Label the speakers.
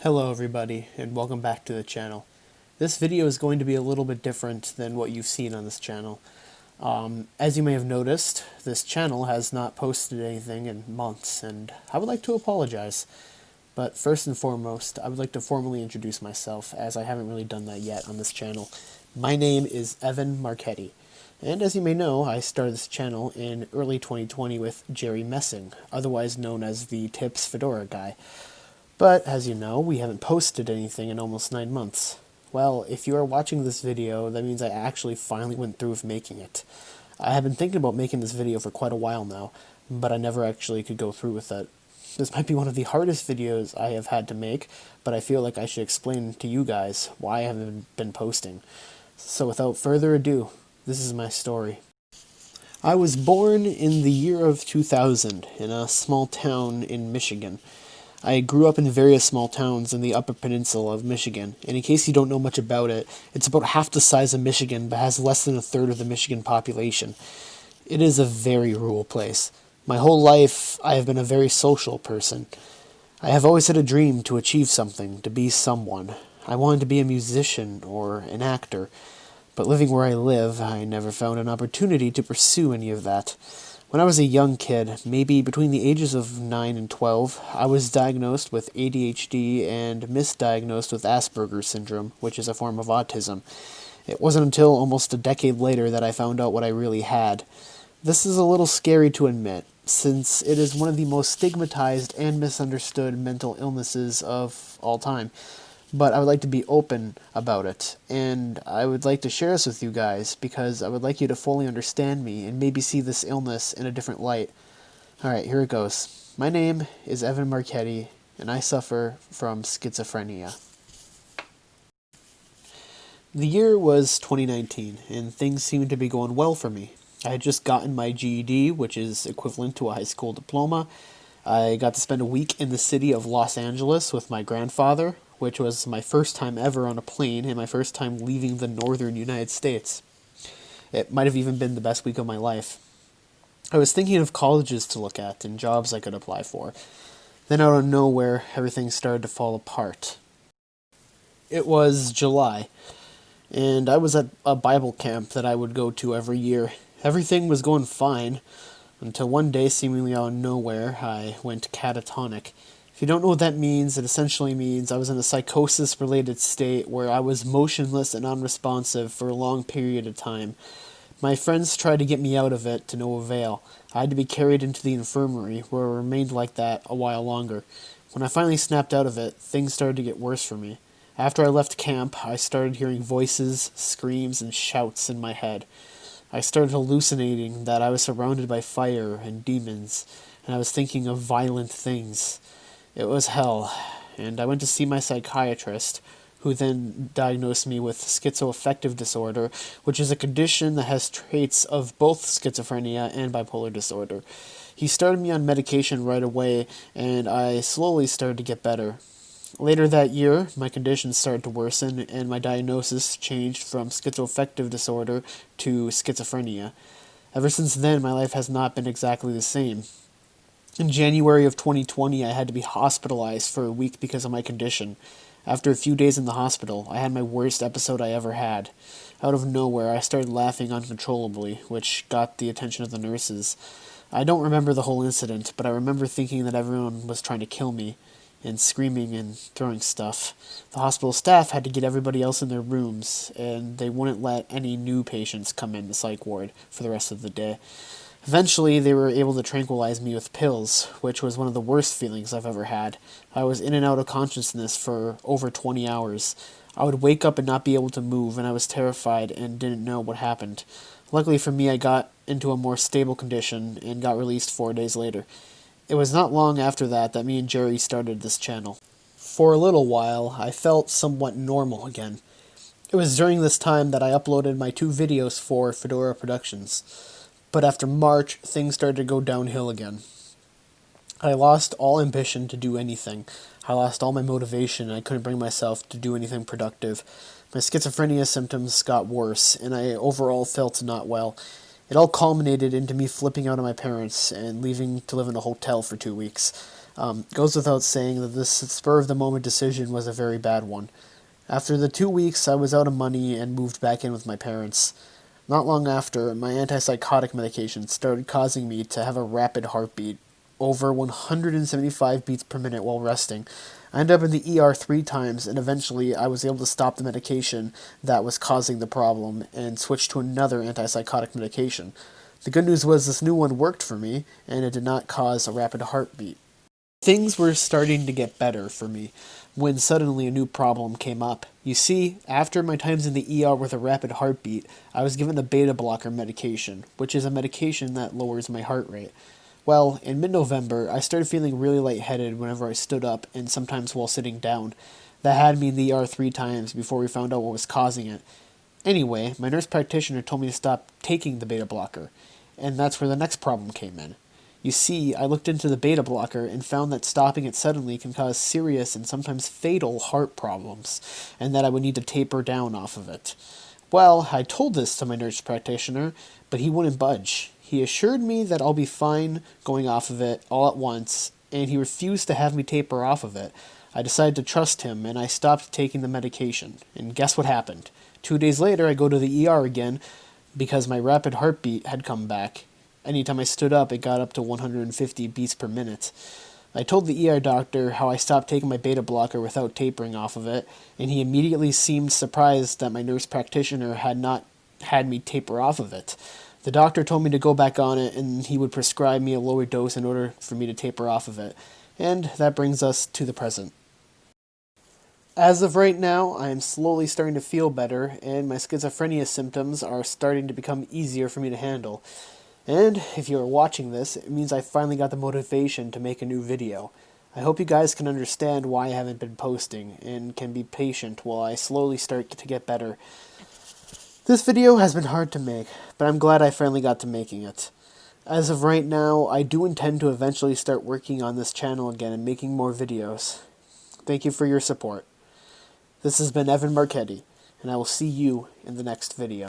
Speaker 1: Hello everybody, and welcome back to the channel. This video is going to be a little bit different than what you've seen on this channel. As you may have noticed, this channel has not posted anything in months, and I would like to apologize. But first and foremost, I would like to formally introduce myself, as I haven't really done that yet on this channel. My name is Evan Marchetti, and as you may know, I started this channel in early 2020 with Jerry Messing, otherwise known as the Tips Fedora guy. But, as you know, we haven't posted anything in almost 9 months. Well, if you are watching this video, that means I actually finally went through with making it. I have been thinking about making this video for quite a while now, but I never actually could go through with it. This might be one of the hardest videos I have had to make, but I feel like I should explain to you guys why I haven't been posting. So without further ado, this is my story. I was born in the year of 2000 in a small town in Michigan. I grew up in various small towns in the Upper Peninsula of Michigan, and in case you don't know much about it, it's about half the size of Michigan, but has less than a third of the Michigan population. It is a very rural place. My whole life, I have been a very social person. I have always had a dream to achieve something, to be someone. I wanted to be a musician or an actor, but living where I live, I never found an opportunity to pursue any of that. When I was a young kid, maybe between the ages of 9 and 12, I was diagnosed with ADHD and misdiagnosed with Asperger's syndrome, which is a form of autism. It wasn't until almost a decade later that I found out what I really had. This is a little scary to admit, since it is one of the most stigmatized and misunderstood mental illnesses of all time. But I would like to be open about it, and I would like to share this with you guys because I would like you to fully understand me and maybe see this illness in a different light. Alright, here it goes. My name is Evan Marchetti, and I suffer from schizophrenia. The year was 2019, and things seemed to be going well for me. I had just gotten my GED, which is equivalent to a high school diploma. I got to spend a week in the city of Los Angeles with my grandfather, which was my first time ever on a plane and my first time leaving the northern United States. It might have even been the best week of my life. I was thinking of colleges to look at and jobs I could apply for. Then out of nowhere, everything started to fall apart. It was July, and I was at a Bible camp that I would go to every year. Everything was going fine, until one day, seemingly out of nowhere, I went catatonic. If you don't know what that means, it essentially means I was in a psychosis-related state where I was motionless and unresponsive for a long period of time. My friends tried to get me out of it to no avail. I had to be carried into the infirmary, where I remained like that a while longer. When I finally snapped out of it, things started to get worse for me. After I left camp, I started hearing voices, screams, and shouts in my head. I started hallucinating that I was surrounded by fire and demons, and I was thinking of violent things. It was hell, and I went to see my psychiatrist, who then diagnosed me with schizoaffective disorder, which is a condition that has traits of both schizophrenia and bipolar disorder. He started me on medication right away, and I slowly started to get better. Later that year, my condition started to worsen, and my diagnosis changed from schizoaffective disorder to schizophrenia. Ever since then, my life has not been exactly the same. In January of 2020, I had to be hospitalized for a week because of my condition. After a few days in the hospital, I had my worst episode I ever had. Out of nowhere, I started laughing uncontrollably, which got the attention of the nurses. I don't remember the whole incident, but I remember thinking that everyone was trying to kill me, and screaming and throwing stuff. The hospital staff had to get everybody else in their rooms, and they wouldn't let any new patients come in the psych ward for the rest of the day. Eventually, they were able to tranquilize me with pills, which was one of the worst feelings I've ever had. I was in and out of consciousness for over 20 hours. I would wake up and not be able to move, and I was terrified and didn't know what happened. Luckily for me, I got into a more stable condition and got released 4 days later. It was not long after that me and Jerry started this channel. For a little while, I felt somewhat normal again. It was during this time that I uploaded my 2 videos for Fedora Productions. But after March, things started to go downhill again. I lost all ambition to do anything. I lost all my motivation, and I couldn't bring myself to do anything productive. My schizophrenia symptoms got worse, and I overall felt not well. It all culminated into me flipping out on my parents and leaving to live in a hotel for 2 weeks. Goes without saying that this spur-of-the-moment decision was a very bad one. After the 2 weeks, I was out of money and moved back in with my parents. Not long after, my antipsychotic medication started causing me to have a rapid heartbeat, over 175 beats per minute while resting. I ended up in the ER 3 times, and eventually I was able to stop the medication that was causing the problem and switch to another antipsychotic medication. The good news was this new one worked for me, and it did not cause a rapid heartbeat. Things were starting to get better for me when suddenly a new problem came up. You see, after my times in the ER with a rapid heartbeat, I was given a beta blocker medication, which is a medication that lowers my heart rate. Well, in mid-November, I started feeling really lightheaded whenever I stood up and sometimes while sitting down. That had me in the ER 3 times before we found out what was causing it. Anyway, my nurse practitioner told me to stop taking the beta blocker, and that's where the next problem came in. You see, I looked into the beta blocker and found that stopping it suddenly can cause serious and sometimes fatal heart problems, and that I would need to taper down off of it. Well, I told this to my nurse practitioner, but he wouldn't budge. He assured me that I'll be fine going off of it all at once, and he refused to have me taper off of it. I decided to trust him, and I stopped taking the medication. And guess what happened? 2 days later, I go to the ER again because my rapid heartbeat had come back. Anytime I stood up, it got up to 150 beats per minute. I told the ER doctor how I stopped taking my beta blocker without tapering off of it, and he immediately seemed surprised that my nurse practitioner had not had me taper off of it. The doctor told me to go back on it, and he would prescribe me a lower dose in order for me to taper off of it. And that brings us to the present. As of right now, I am slowly starting to feel better, and my schizophrenia symptoms are starting to become easier for me to handle. And if you are watching this, it means I finally got the motivation to make a new video. I hope you guys can understand why I haven't been posting, and can be patient while I slowly start to get better. This video has been hard to make, but I'm glad I finally got to making it. As of right now, I do intend to eventually start working on this channel again and making more videos. Thank you for your support. This has been Evan Marchetti, and I will see you in the next video.